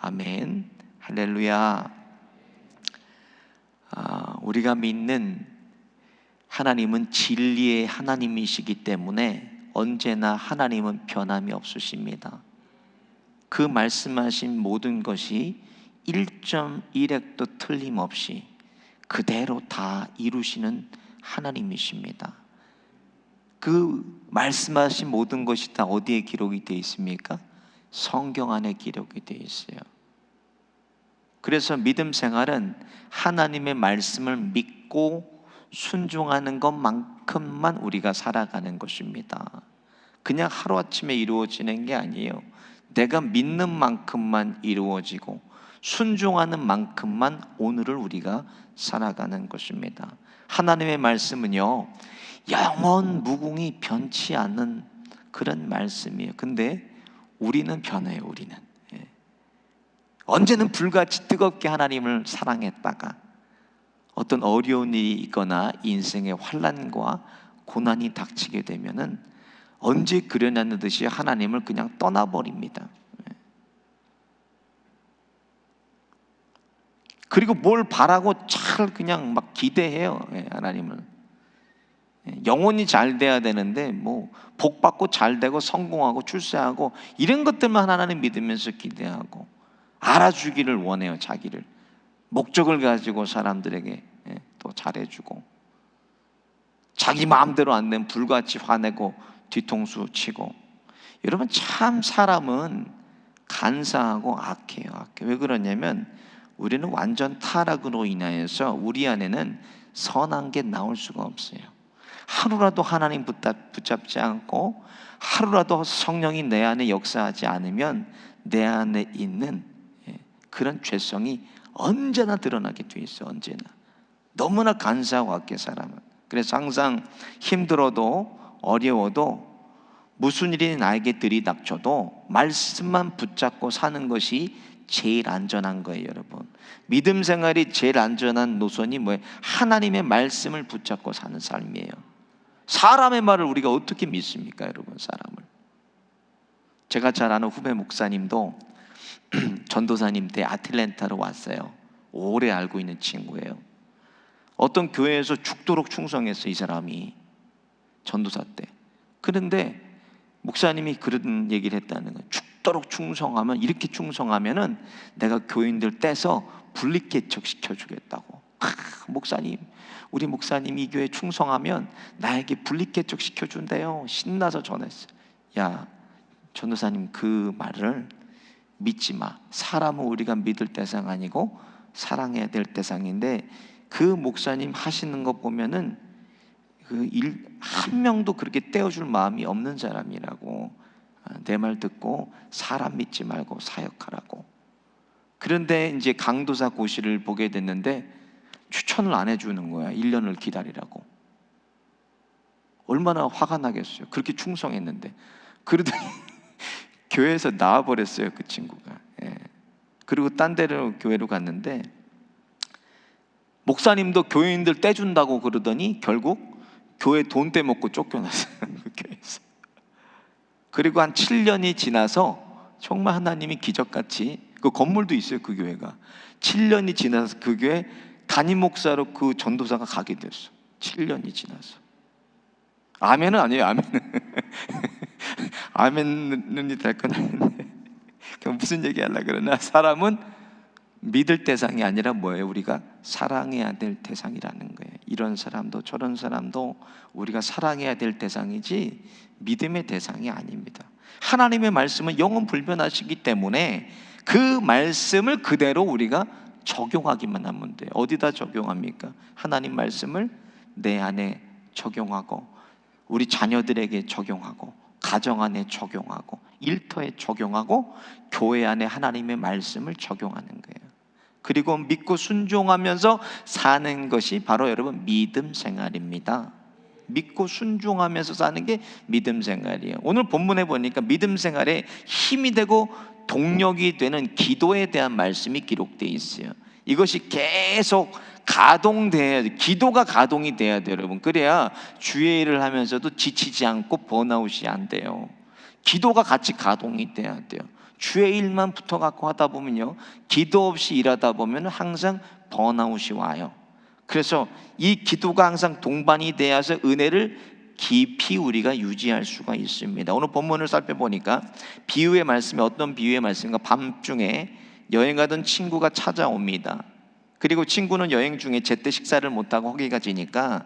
아멘. 할렐루야. 우리가 믿는 하나님은 진리의 하나님이시기 때문에 언제나 하나님은 변함이 없으십니다. 그 말씀하신 모든 것이 1.1획도 틀림없이 그대로 다 이루시는 하나님이십니다. 그 말씀하신 모든 것이 다 어디에 기록이 되어 있습니까? 성경 안에 기록이 되어 있어요. 그래서 믿음 생활은 하나님의 말씀을 믿고 순종하는 것만큼만 우리가 살아가는 것입니다. 그냥 하루아침에 이루어지는 게 아니에요. 내가 믿는 만큼만 이루어지고 순종하는 만큼만 오늘을 우리가 살아가는 것입니다. 하나님의 말씀은요, 영원 무궁히 변치 않는 그런 말씀이에요. 근데 우리는 변해요. 우리는 언제는 불같이 뜨겁게 하나님을 사랑했다가 어떤 어려운 일이 있거나 인생의 환난과 고난이 닥치게 되면은 언제 그려놨듯이 하나님을 그냥 떠나버립니다. 그리고 뭘 바라고 잘 그냥 막 기대해요. 하나님을 영혼이 잘 돼야 되는데 뭐 복 받고 잘 되고 성공하고 출세하고 이런 것들만 하나님 믿으면서 기대하고 알아주기를 원해요. 자기를 목적을 가지고 사람들에게 또 잘해주고 자기 마음대로 안 되면 불같이 화내고 뒤통수 치고. 여러분, 참 사람은 간사하고 악해요. 악해. 왜 그러냐면 우리는 완전 타락으로 인하여서 우리 안에는 선한 게 나올 수가 없어요. 하루라도 하나님 붙잡지 않고 하루라도 성령이 내 안에 역사하지 않으면 내 안에 있는 그런 죄성이 언제나 드러나게 돼 있어요. 언제나. 너무나 간사하고 악해 사람은. 그래서 항상 힘들어도 어려워도 무슨 일이 나에게 들이닥쳐도 말씀만 붙잡고 사는 것이 제일 안전한 거예요. 여러분, 믿음 생활이 제일 안전한 노선이 뭐예요? 하나님의 말씀을 붙잡고 사는 삶이에요. 사람의 말을 우리가 어떻게 믿습니까? 여러분, 사람을. 제가 잘 아는 후배 목사님도 전도사님 때 아틀랜타로 왔어요. 오래 알고 있는 친구예요. 어떤 교회에서 죽도록 충성했어요. 이 사람이 전도사 때. 그런데 목사님이 그런 얘기를 했다는 거예요. 죽도록 충성하면, 이렇게 충성하면은 내가 교인들 떼서 분리개척 시켜주겠다고. 목사님, 우리 목사님 이 교회 충성하면 나에게 분리개척 시켜준대요. 신나서 전했어요. 야, 전도사님, 그 말을 믿지 마. 사람은 우리가 믿을 대상 아니고 사랑해야 될 대상인데, 그 목사님 하시는 거 보면은 한 명도 그렇게 떼어줄 마음이 없는 사람이라고. 내 말 듣고 사람 믿지 말고 사역하라고. 그런데 이제 강도사 고시를 보게 됐는데 추천을 안 해주는 거야. 1년을 기다리라고. 얼마나 화가 나겠어요. 그렇게 충성했는데. 그러더니 교회에서 나와버렸어요. 그 친구가. 그리고 딴 데로 교회로 갔는데 목사님도 교인들 떼준다고 그러더니 결국 교회 돈 떼먹고 쫓겨났어요. 그 교회에서. 그리고 한 7년이 지나서 정말 하나님이 기적같이, 그 건물도 있어요. 그 교회가. 7년이 지나서 그 교회 담임 목사로 그 전도사가 가게 됐어. 7년이 지나서. 아멘은 아니에요. 아멘은 아멘은 될 건 아닌데 그럼 무슨 얘기 하려고 그러나, 사람은 믿을 대상이 아니라 뭐예요? 우리가 사랑해야 될 대상이라는 거예요. 이런 사람도 저런 사람도 우리가 사랑해야 될 대상이지 믿음의 대상이 아닙니다. 하나님의 말씀은 영원 불변하시기 때문에 그 말씀을 그대로 우리가 적용하기만 하면 돼요. 어디다 적용합니까? 하나님 말씀을 내 안에 적용하고, 우리 자녀들에게 적용하고, 가정 안에 적용하고, 일터에 적용하고, 교회 안에 하나님의 말씀을 적용하는 거예요. 그리고 믿고 순종하면서 사는 것이 바로 여러분 믿음 생활입니다. 믿고 순종하면서 사는 게 믿음 생활이에요. 오늘 본문에 보니까 믿음 생활에 힘이 되고 동력이 되는 기도에 대한 말씀이 기록되어 있어요. 이것이 계속 가동돼야 돼요. 기도가 가동이 돼야 돼요, 여러분. 그래야 주의 일을 하면서도 지치지 않고 번아웃이 안 돼요. 기도가 같이 가동이 돼야 돼요. 주의 일만 붙어갖고 하다 보면요, 기도 없이 일하다 보면 항상 번아웃이 와요. 그래서 이 기도가 항상 동반이 되어서 은혜를 깊이 우리가 유지할 수가 있습니다. 오늘 본문을 살펴보니까 비유의 말씀이 어떤 비유의 말씀인가? 밤중에 여행 가던 친구가 찾아옵니다. 그리고 친구는 여행 중에 제때 식사를 못하고 허기가 지니까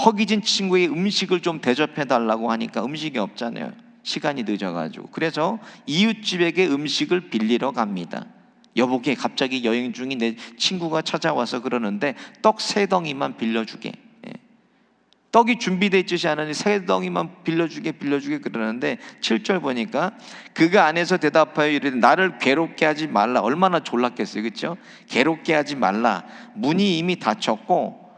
허기진 친구의 음식을 좀 대접해 달라고 하니까 음식이 없잖아요. 시간이 늦어가지고. 그래서 이웃집에게 음식을 빌리러 갑니다. 여보게, 갑자기 여행 중인 내 친구가 찾아와서 그러는데 떡 3덩이만 빌려주게. 떡이 준비되어 있지 않으니 3덩이만 빌려주게 그러는데 7절 보니까 그가 안에서 대답하여 이르되 나를 괴롭게 하지 말라. 얼마나 졸랐겠어요, 그렇죠? 괴롭게 하지 말라. 문이 이미 닫혔고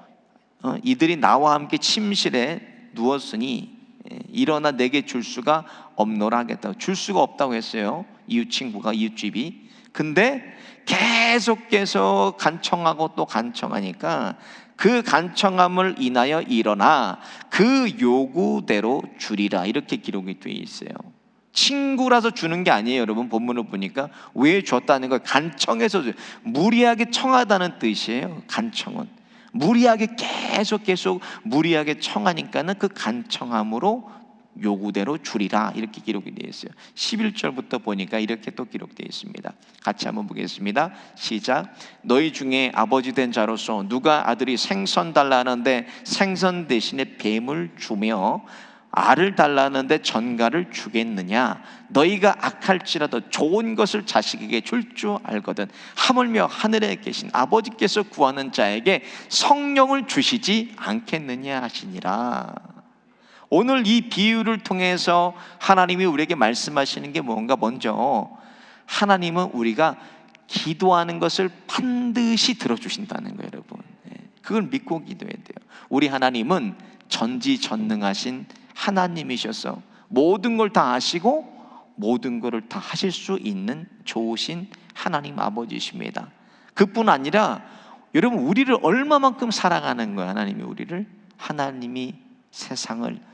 이들이 나와 함께 침실에 누웠으니 일어나 내게 줄 수가 없노라 하겠다. 줄 수가 없다고 했어요, 이웃 친구가, 이웃집이. 근데 계속 간청하고 또 간청하니까 그 간청함을 인하여 일어나 그 요구대로 주리라, 이렇게 기록이 되어 있어요. 친구라서 주는 게 아니에요, 여러분. 본문을 보니까 왜 줬다는 걸 간청해서 줘요. 무리하게 청하다는 뜻이에요. 간청은 무리하게 계속 무리하게 청하니까는 그 간청함으로 요구대로 주리라, 이렇게 기록이 되어 있어요. 11절부터 보니까 이렇게 또 기록되어 있습니다. 같이 한번 보겠습니다. 시작. 너희 중에 아버지 된 자로서 누가 아들이 생선 달라는데 생선 대신에 뱀을 주며 알을 달라는데 전갈을 주겠느냐? 너희가 악할지라도 좋은 것을 자식에게 줄 줄 알거든 하물며 하늘에 계신 아버지께서 구하는 자에게 성령을 주시지 않겠느냐 하시니라. 오늘 이 비유를 통해서 하나님이 우리에게 말씀하시는 게 뭔가? 먼저 하나님은 우리가 기도하는 것을 반드시 들어주신다는 거예요, 여러분. 그걸 믿고 기도해야 돼요. 우리 하나님은 전지전능하신 하나님이셔서 모든 걸 다 아시고 모든 것을 다 하실 수 있는 좋으신 하나님 아버지십니다. 그뿐 아니라 여러분, 우리를 얼마만큼 사랑하는 거예요, 하나님이 우리를. 하나님이 세상을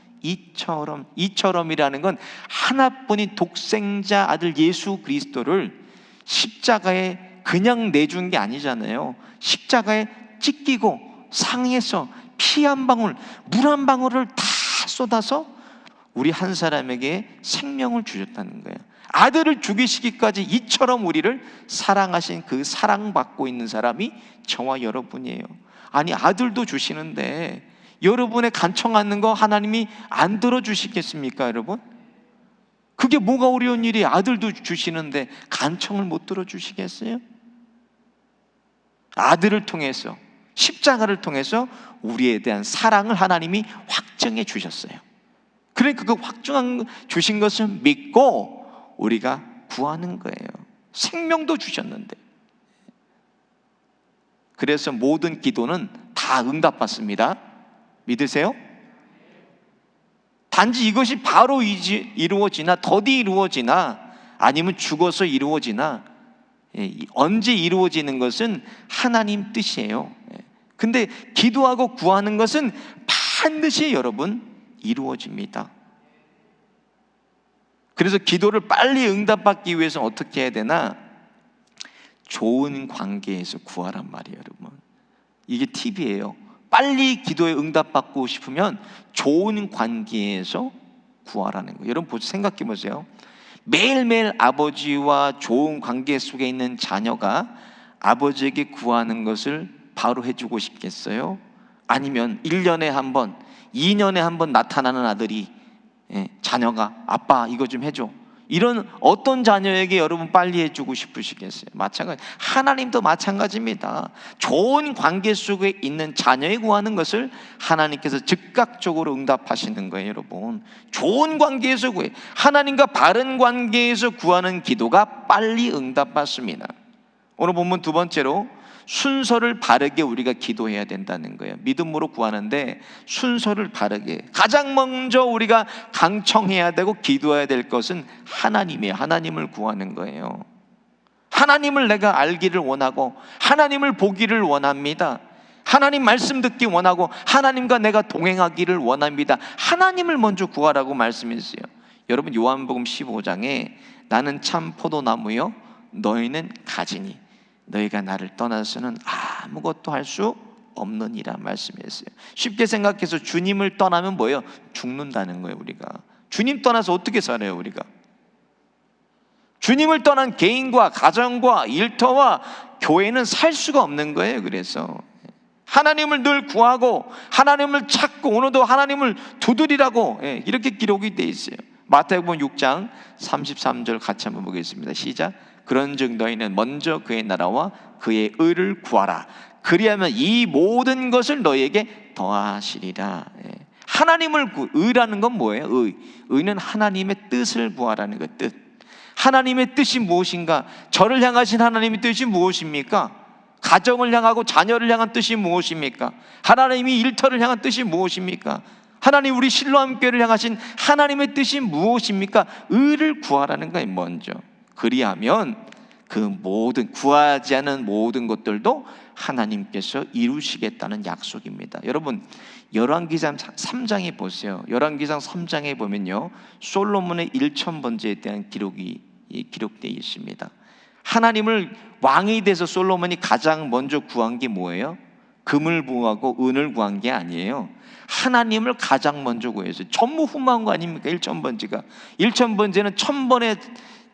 이처럼이라는 건 하나뿐인 독생자 아들 예수 그리스도를 십자가에 그냥 내준 게 아니잖아요. 십자가에 찢기고 상해서 피 한 방울, 물 한 방울을 다 쏟아서 우리 한 사람에게 생명을 주셨다는 거예요. 아들을 죽이시기까지 이처럼 우리를 사랑하신 그 사랑받고 있는 사람이 저와 여러분이에요. 아니, 아들도 주시는데 여러분의 간청하는 거 하나님이 안 들어주시겠습니까, 여러분? 그게 뭐가 어려운 일이에요? 아들도 주시는데 간청을 못 들어주시겠어요? 아들을 통해서, 십자가를 통해서 우리에 대한 사랑을 하나님이 확증해 주셨어요. 그러니까 그 확증한 주신 것을 믿고 우리가 구하는 거예요. 생명도 주셨는데. 그래서 모든 기도는 다 응답받습니다. 믿으세요? 단지 이것이 바로 이루어지나 더디 이루어지나 아니면 죽어서 이루어지나 언제 이루어지는 것은 하나님 뜻이에요. 근데 기도하고 구하는 것은 반드시 여러분 이루어집니다. 그래서 기도를 빨리 응답받기 위해서 어떻게 해야 되나? 좋은 관계에서 구하란 말이에요, 여러분. 이게 팁이에요. 빨리 기도에 응답받고 싶으면 좋은 관계에서 구하라는 거예요. 여러분 생각해 보세요. 매일매일 아버지와 좋은 관계 속에 있는 자녀가 아버지에게 구하는 것을 바로 해주고 싶겠어요? 아니면 1년에 한 번, 2년에 한 번 나타나는 아들이 자녀가 아빠 이거 좀 해줘, 이런 어떤 자녀에게 여러분 빨리 해주고 싶으시겠어요? 마찬가지, 하나님도 마찬가지입니다. 좋은 관계 속에 있는 자녀에 구하는 것을 하나님께서 즉각적으로 응답하시는 거예요, 여러분. 좋은 관계에서 구해, 하나님과 바른 관계에서 구하는 기도가 빨리 응답받습니다. 오늘 본문 두 번째로 순서를 바르게 우리가 기도해야 된다는 거예요. 믿음으로 구하는데 순서를 바르게, 가장 먼저 우리가 강청해야 되고 기도해야 될 것은 하나님이에요. 하나님을 구하는 거예요. 하나님을 내가 알기를 원하고 하나님을 보기를 원합니다. 하나님 말씀 듣기 원하고 하나님과 내가 동행하기를 원합니다. 하나님을 먼저 구하라고 말씀했어요. 여러분 요한복음 15장에 나는 참 포도나무요 너희는 가지니 너희가 나를 떠나서는 아무것도 할 수 없느니라 말씀했어요. 쉽게 생각해서 주님을 떠나면 뭐예요? 죽는다는 거예요. 우리가 주님 떠나서 어떻게 살아요? 우리가 주님을 떠난 개인과 가정과 일터와 교회는 살 수가 없는 거예요. 그래서 하나님을 늘 구하고 하나님을 찾고 오늘도 하나님을 두드리라고 이렇게 기록이 되어 있어요. 마태복음 6장 33절 같이 한번 보겠습니다. 시작. 그런즉 너희는 먼저 그의 나라와 그의 의를 구하라. 그리하면 이 모든 것을 너희에게 더하시리라. 하나님을 의라는 건 뭐예요? 의는 하나님의 뜻을 구하라는 것. 뜻. 하나님의 뜻이 무엇인가? 저를 향하신 하나님의 뜻이 무엇입니까? 가정을 향하고 자녀를 향한 뜻이 무엇입니까? 하나님이 일터를 향한 뜻이 무엇입니까? 하나님 우리 실로암 교회를 향하신 하나님의 뜻이 무엇입니까? 의를 구하라는 거예요. 먼저. 그리하면 그 모든 구하지 않은 모든 것들도 하나님께서 이루시겠다는 약속입니다. 여러분 열왕기상 3장에 보세요. 열왕기상 3장에 보면요 솔로몬의 1000번제에 대한 기록이 기록되어 있습니다. 하나님을 왕이 돼서 솔로몬이 가장 먼저 구한 게 뭐예요? 금을 구하고 은을 구한 게 아니에요. 하나님을 가장 먼저 구했어요. 전무후무한 거 아닙니까? 1000번제가 1000번제는 1000번에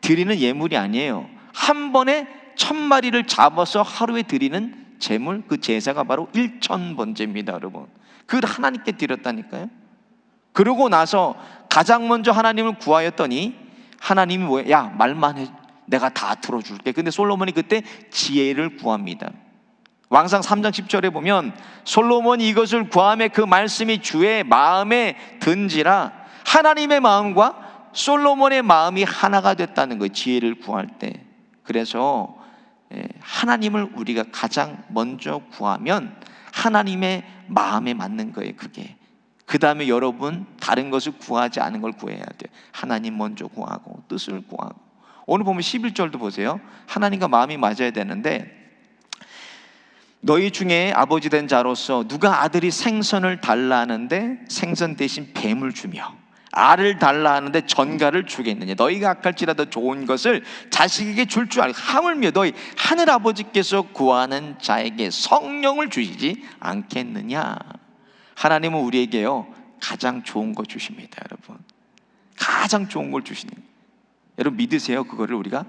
드리는 예물이 아니에요. 한 번에 1000마리를 잡아서 하루에 드리는 제물, 그 제사가 바로 1000번제입니다. 여러분 그 하나님께 드렸다니까요. 그러고 나서 가장 먼저 하나님을 구하였더니 하나님이 뭐예요? 야 말만 해 내가 다 들어줄게. 근데 솔로몬이 그때 지혜를 구합니다. 왕상 3장 10절에 보면 솔로몬이 이것을 구하며 그 말씀이 주의 마음에 든지라 하나님의 마음과 솔로몬의 마음이 하나가 됐다는 거예요. 지혜를 구할 때. 그래서 하나님을 우리가 가장 먼저 구하면 하나님의 마음에 맞는 거예요. 그게. 그 다음에 여러분 다른 것을 구하지 않은 걸 구해야 돼요. 하나님 먼저 구하고 뜻을 구하고. 오늘 보면 11절도 보세요. 하나님과 마음이 맞아야 되는데 너희 중에 아버지 된 자로서 누가 아들이 생선을 달라 하는데 생선 대신 뱀을 주며 알을 달라 하는데 전갈을 주겠느냐. 너희가 악할지라도 좋은 것을 자식에게 줄 줄 알고 하물며 너희 하늘 아버지께서 구하는 자에게 성령을 주시지 않겠느냐. 하나님은 우리에게요 가장 좋은 거 주십니다. 여러분 가장 좋은 걸 주시는 거예요. 여러분 믿으세요? 그거를 우리가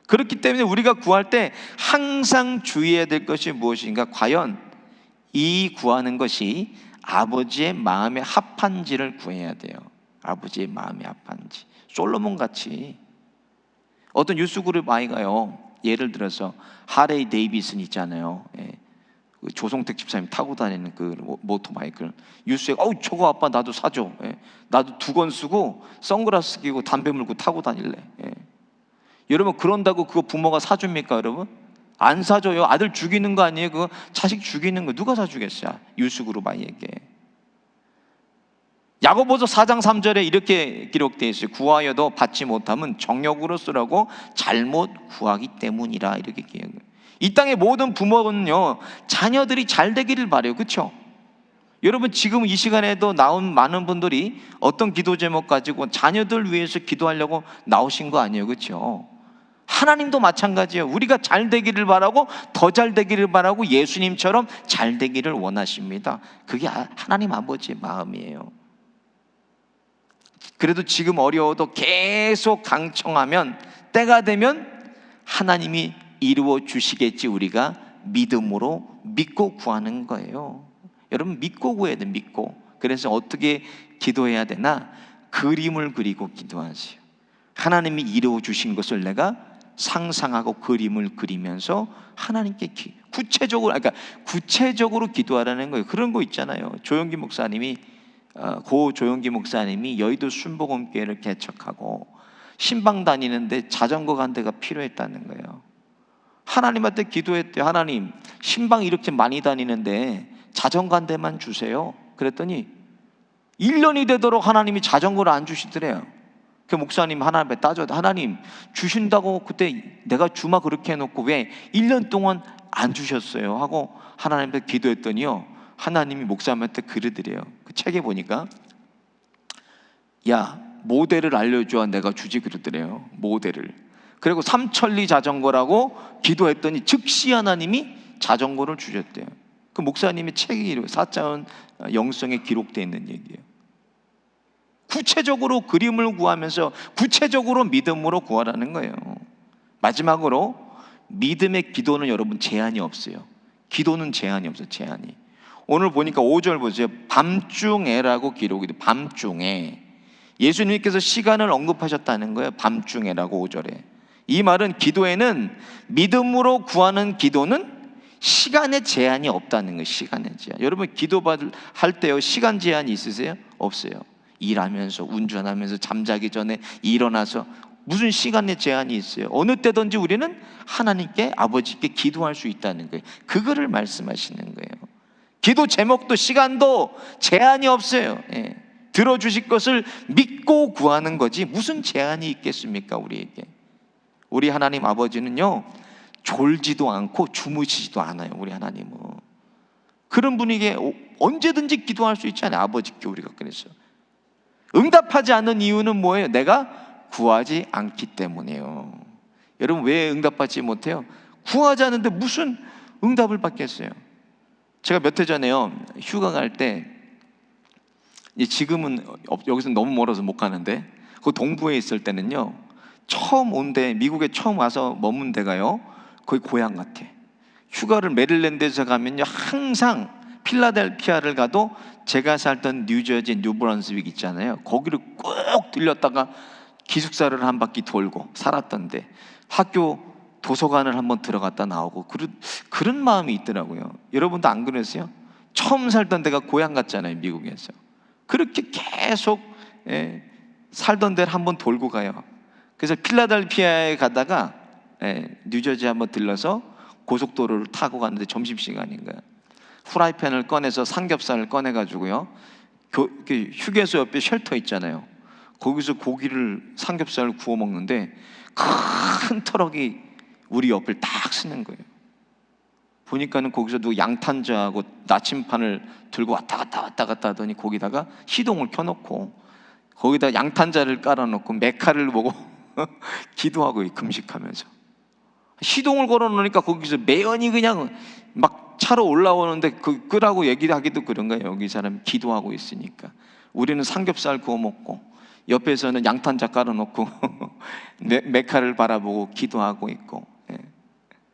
그렇기 때문에 우리가 구할 때 항상 주의해야 될 것이 무엇인가? 과연 이 구하는 것이 아버지의 마음에 합한지를 구해야 돼요. 아버지의 마음에 합한지. 솔로몬 같이 어떤 뉴스그룹 아이가요 예를 들어서 하레이 데이비슨 있잖아요. 그 조성택 집사님 타고 다니는 그 모토바이크를 뉴스에 저거 아빠 나도 사줘. 나도 2건 쓰고 선글라스 끼고 담배 물고 타고 다닐래. 여러분 그런다고 그거 부모가 사줍니까? 여러분 안 사줘요. 아들 죽이는 거 아니에요? 그거 자식 죽이는 거 누가 사주겠어요? 유스그룹 아이에게. 야고보서 4장 3절에 이렇게 기록되어 있어요. 구하여도 받지 못하면 정욕으로 쓰라고 잘못 구하기 때문이라. 이렇게 기억해요. 이 땅의 모든 부모는요 자녀들이 잘 되기를 바라요. 그렇죠? 여러분 지금 이 시간에도 나온 많은 분들이 어떤 기도 제목 가지고 자녀들 위해서 기도하려고 나오신 거 아니에요. 그렇죠? 하나님도 마찬가지예요. 우리가 잘 되기를 바라고 더 잘 되기를 바라고 예수님처럼 잘 되기를 원하십니다. 그게 하나님 아버지의 마음이에요. 그래도 지금 어려워도 계속 강청하면 때가 되면 하나님이 이루어 주시겠지. 우리가 믿음으로 믿고 구하는 거예요. 여러분 믿고 구해야 돼. 믿고. 그래서 어떻게 기도해야 되나? 그림을 그리고 기도하세요. 하나님이 이루어 주신 것을 내가 상상하고 그림을 그리면서 하나님께 구체적으로 기도하라는 거예요. 그런 거 있잖아요. 조용기 목사님이 고 조용기 목사님이 여의도 순복음교회를 개척하고 신방 다니는데 자전거 한 대가 필요했다는 거예요. 하나님한테 기도했대요. 하나님 신방 이렇게 많이 다니는데 자전거 한 대만 주세요. 그랬더니 1년이 되도록 하나님이 자전거를 안 주시더래요. 그 목사님 하나님 앞에 따져도 하나님 주신다고 그때 내가 주마 그렇게 해놓고 왜 1년 동안 안 주셨어요? 하고 하나님 앞에 기도했더니요 하나님이 목사님한테 그러더래요. 그 책에 보니까 야 모델을 알려줘야 내가 주지 그러더래요. 모델을. 그리고 삼천리 자전거라고 기도했더니 즉시 하나님이 자전거를 주셨대요. 그 목사님의 책이 사자운 영성에 기록되어 있는 얘기예요. 구체적으로 그림을 구하면서 구체적으로 믿음으로 구하라는 거예요. 마지막으로 믿음의 기도는 여러분 제한이 없어요. 기도는 제한이 없어요. 제한이. 오늘 보니까 5절 보세요. 밤중에라고 기록이 돼요. 밤중에. 예수님께서 시간을 언급하셨다는 거예요. 밤중에라고 5절에. 이 말은 기도에는 믿음으로 구하는 기도는 시간의 제한이 없다는 거예요. 시간의 제한. 여러분 기도받을 할 때요 시간 제한이 있으세요? 없어요. 일하면서 운전하면서 잠자기 전에 일어나서 무슨 시간의 제한이 있어요? 어느 때든지 우리는 하나님께 아버지께 기도할 수 있다는 거예요. 그거를 말씀하시는 거예요. 기도 제목도 시간도 제한이 없어요. 예. 들어주실 것을 믿고 구하는 거지 무슨 제한이 있겠습니까? 우리에게. 우리 하나님 아버지는요 졸지도 않고 주무시지도 않아요. 우리 하나님은 그런 분에게 언제든지 기도할 수 있잖아요. 아버지께 우리가. 그래서 응답하지 않는 이유는 뭐예요? 내가 구하지 않기 때문이에요. 여러분 왜 응답받지 못해요? 구하지 않는데 무슨 응답을 받겠어요? 제가 몇 해 전에요 휴가 갈 때, 지금은 여기서 너무 멀어서 못 가는데 그 동부에 있을 때는요 처음 온 데, 미국에 처음 와서 머문 데가요 거의 고향 같아. 휴가를 메릴랜드에서 가면요 항상 필라델피아를 가도 제가 살던 뉴저지 뉴브런스윅 있잖아요. 거기를 꼭 들렸다가 기숙사를 한 바퀴 돌고 살았던데 학교 도서관을 한번 들어갔다 나오고 그런 마음이 있더라고요. 여러분도 안 그러세요? 처음 살던 데가 고향 같잖아요. 미국에서 그렇게 계속 살던 데를 한번 돌고 가요. 그래서 필라델피아에 가다가 뉴저지 한번 들러서 고속도로를 타고 갔는데 점심시간인 거예요. 후라이팬을 꺼내서 삼겹살을 꺼내가지고요 휴게소 옆에 쉘터 있잖아요. 거기서 고기를 삼겹살을 구워 먹는데 큰 트럭이 우리 옆을 딱 쓰는 거예요. 보니까는 거기서 누구 양탄자하고 나침판을 들고 왔다 갔다 하더니 거기다가 시동을 켜놓고 거기다 양탄자를 깔아놓고 메카를 보고 기도하고 금식하면서 시동을 걸어놓으니까 거기서 매연이 그냥 막 차로 올라오는데 끄라고 얘기하기도 그런 거예요. 여기 사람 기도하고 있으니까. 우리는 삼겹살 구워 먹고 옆에서는 양탄자 깔아놓고 메카를 바라보고 기도하고 있고.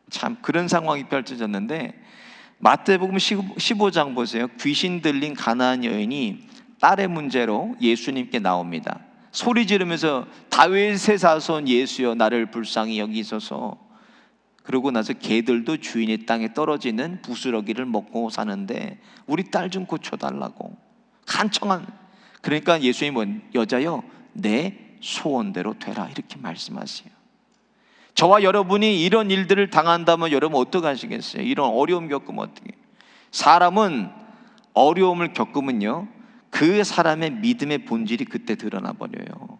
참 그런 상황이 펼쳐졌는데 마태복음 15장 보세요. 귀신 들린 가나안 여인이 딸의 문제로 예수님께 나옵니다. 소리 지르면서 다윗의 자손 예수여 나를 불쌍히 여기소서. 그러고 나서 개들도 주인의 땅에 떨어지는 부스러기를 먹고 사는데 우리 딸 좀 고쳐달라고 간청한. 그러니까 예수님은 여자여 내 소원대로 되라 이렇게 말씀하세요. 저와 여러분이 이런 일들을 당한다면 여러분 어떻게 하시겠어요? 이런 어려움 겪으면 어떻게? 사람은 어려움을 겪으면요 그 사람의 믿음의 본질이 그때 드러나 버려요.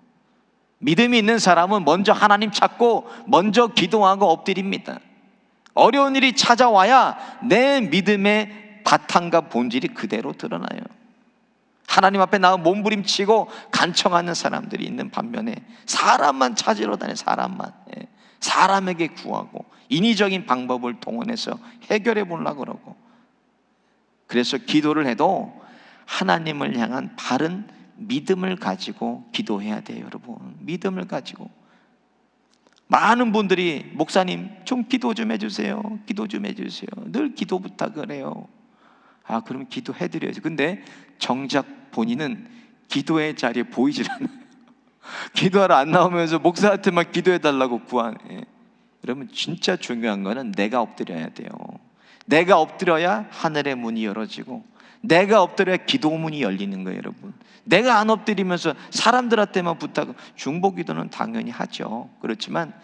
믿음이 있는 사람은 먼저 하나님 찾고 먼저 기도하고 엎드립니다. 어려운 일이 찾아와야 내 믿음의 바탕과 본질이 그대로 드러나요. 하나님 앞에 나와 몸부림치고 간청하는 사람들이 있는 반면에 사람만 찾으러 다녀요. 사람에게 구하고 인위적인 방법을 동원해서 해결해 보려고 그러고. 그래서 기도를 해도 하나님을 향한 바른 믿음을 가지고 기도해야 돼요. 여러분 믿음을 가지고. 많은 분들이 목사님 좀 기도 좀 해주세요. 기도 좀 해주세요. 늘 기도 부탁을 해요. 그럼 기도해드려야지. 근데 정작 본인은 기도의 자리에 보이질 않아요. 기도하러 안 나오면서 목사한테만 기도해달라고 구하네. 여러분 진짜 중요한 거는 내가 엎드려야 돼요. 내가 엎드려야 하늘의 문이 열어지고 내가 엎드려야 기도문이 열리는 거예요. 여러분 내가 안 엎드리면서 사람들한테만 부탁, 중보기도는 당연히 하죠. 그렇지만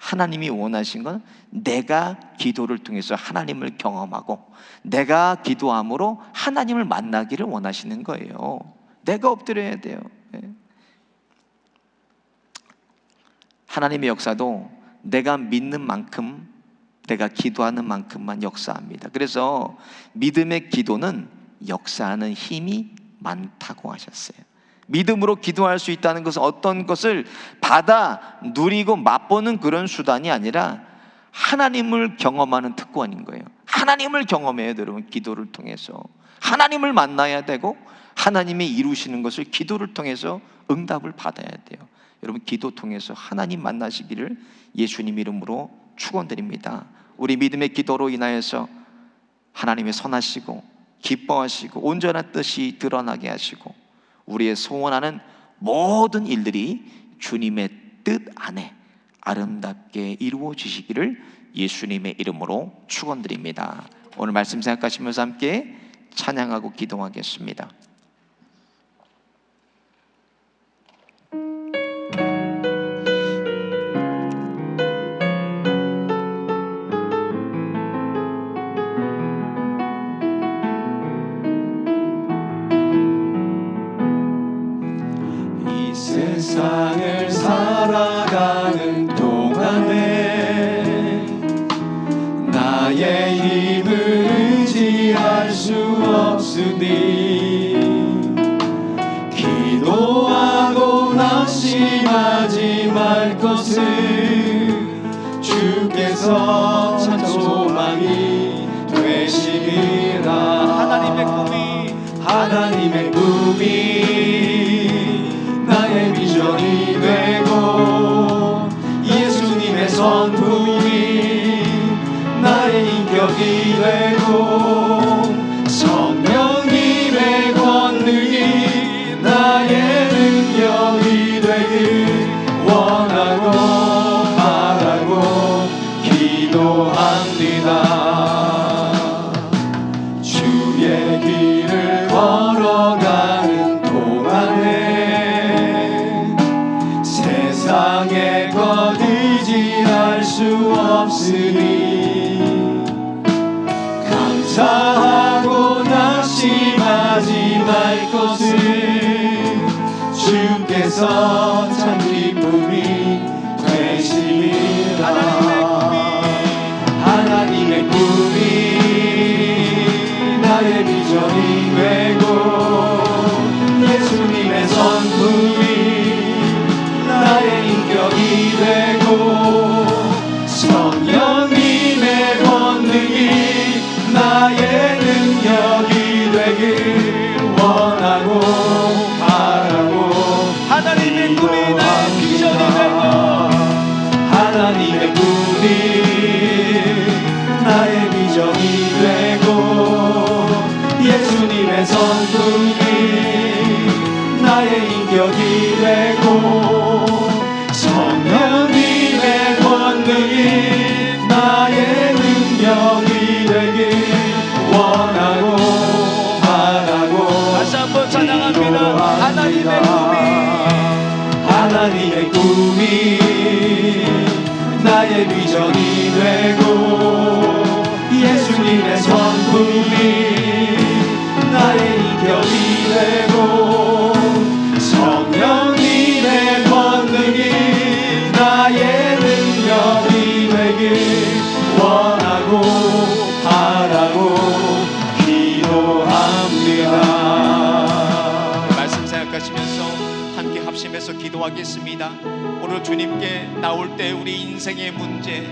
하나님이 원하신 건 내가 기도를 통해서 하나님을 경험하고 내가 기도함으로 하나님을 만나기를 원하시는 거예요. 내가 엎드려야 돼요. 하나님의 역사도 내가 믿는 만큼 내가 기도하는 만큼만 역사합니다. 그래서 믿음의 기도는 역사하는 힘이 많다고 하셨어요. 믿음으로 기도할 수 있다는 것은 어떤 것을 받아 누리고 맛보는 그런 수단이 아니라 하나님을 경험하는 특권인 거예요. 하나님을 경험해야 돼요, 여러분. 기도를 통해서 하나님을 만나야 되고 하나님이 이루시는 것을 기도를 통해서 응답을 받아야 돼요. 여러분, 기도 통해서 하나님 만나시기를 예수님 이름으로 축원드립니다. 우리 믿음의 기도로 인하여서 하나님의 선하시고 기뻐하시고 온전한 뜻이 드러나게 하시고 우리의 소원하는 모든 일들이 주님의 뜻 안에 아름답게 이루어지시기를 예수님의 이름으로 축원드립니다. 오늘 말씀 생각하시면서 함께 찬양하고 기도하겠습니다. 세상을 살아가는 동안에 나의 힘을 의지할 수 없으니 기도하고 낙심하지 말 것을 주께서 참 소망이 되시리라. 하나님의 꿈이 나의 비전이 되고 예수님의 선품이 나의 인격이 되고 성령님의 권능이 나의 능력이 되길 원하고 바라고 기도합니다. 주의 길을 걸어가는 동안에 세상의 것 의지할 수 없으니 감사하고 낙심하지 말 것을 주께서 참 기쁨이 되시리라. 하나님의 꿈이 나의 비전이 되고 예수님의 선품이 나의 인격이 되고 성령님의 권능이 나의 능력이 되길 원하고 바라고 하나님의 꿈이 나의 비전이 되고 하나님의 꿈이 나의 비전이 되고 예수님의 선품이 나의 인격이 되고 성령님의 권능이 나의 능력이 되길 원하고 바라고 다시 한번 찬양합니다. 하나님의 꿈이 나의 비전이 되고 예수님의 선품이 나의 인격이 되고 성령님의 권능이 나의 능력이 되길 원하고 바라고 기도합니다. 말씀 생각하시면서 함께 합심해서 기도하겠습니다. 오늘 주님께 나올 때 우리 인생의 문제,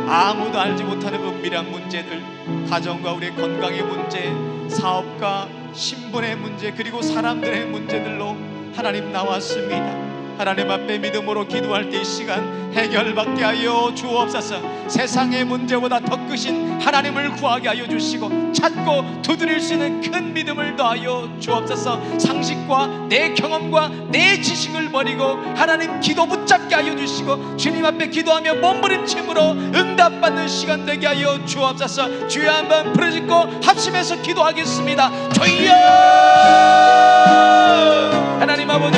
아무도 알지 못하는 은밀한 문제들, 가정과 우리의 건강의 문제, 사업과 신분의 문제, 그리고 사람들의 문제들로 하나님 나왔습니다. 하나님 앞에 믿음으로 기도할 때 이 시간 해결받게 하여 주옵소서. 세상의 문제보다 더 크신 하나님을 구하게 하여 주시고 찾고 두드릴 수 있는 큰 믿음을 더하여 주옵소서. 상식과 내 경험과 내 지식을 버리고 하나님 기도 붙잡게 하여 주시고 주님 앞에 기도하며 몸부림침으로 응답받는 시간 되게 하여 주옵소서. 주여 한번 부르짖고 합심해서 기도하겠습니다. 주여